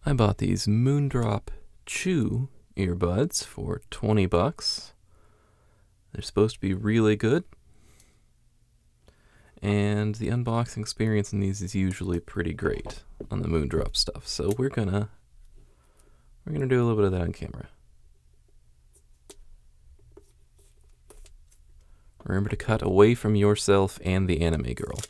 I bought these Moondrop CHU earbuds for $20. They're supposed to be really good. And the unboxing experience in these is usually pretty great on the Moondrop stuff. So we're gonna do a little bit of that on camera. Remember to cut away from yourself and the anime girl.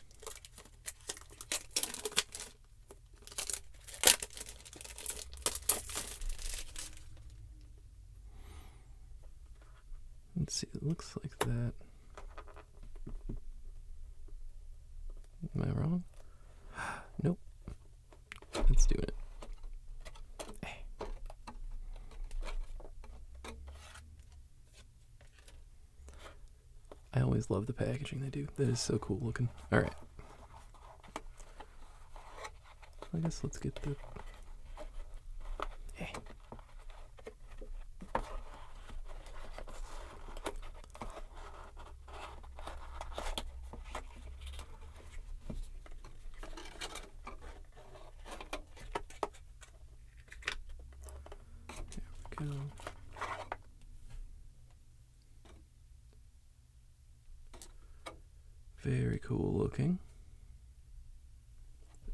Let's see, it looks like that. Am I wrong? Nope. Let's do it. I always love the packaging they do. That is so cool looking. Alright. I guess let's get the... There we go. Very cool looking.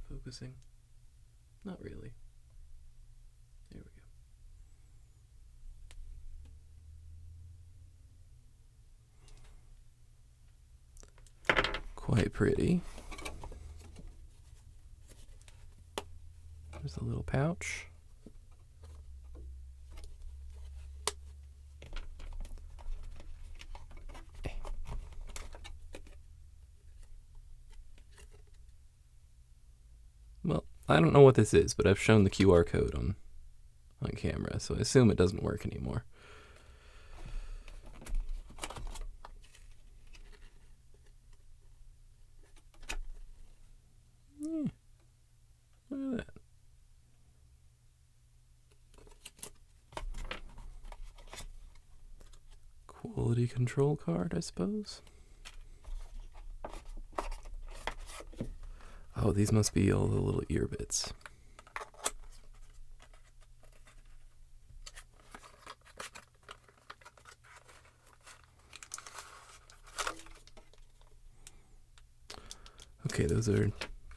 Focusing? Not really. There we go. Quite pretty. There's a little pouch. Well, I don't know what this is, but I've shown the QR code on camera, so I assume it doesn't work anymore. Look at that. Quality control card, I suppose. Oh, these must be all the little ear bits. Okay, those are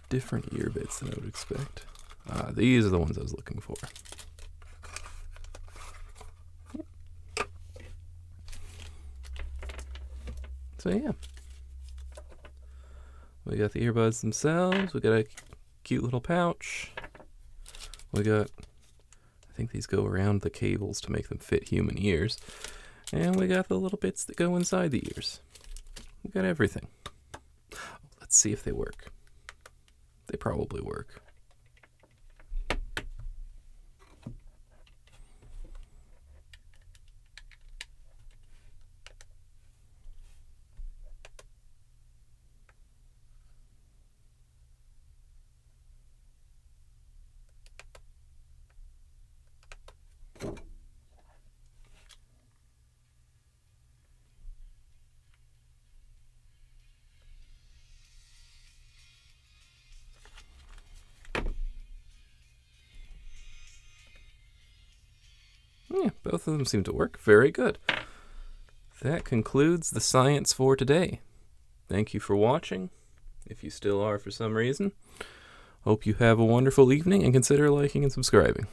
different ear bits than I would expect. These are the ones I was looking for. So yeah. We got the earbuds themselves, we got a cute little pouch, we got, I think these go around the cables to make them fit human ears, and we got the little bits that go inside the ears. We got everything. Let's see if they work. They probably work. Yeah, both of them seem to work. Very good. That concludes the science for today. Thank you for watching, if you still are for some reason. Hope you have a wonderful evening, and consider liking and subscribing.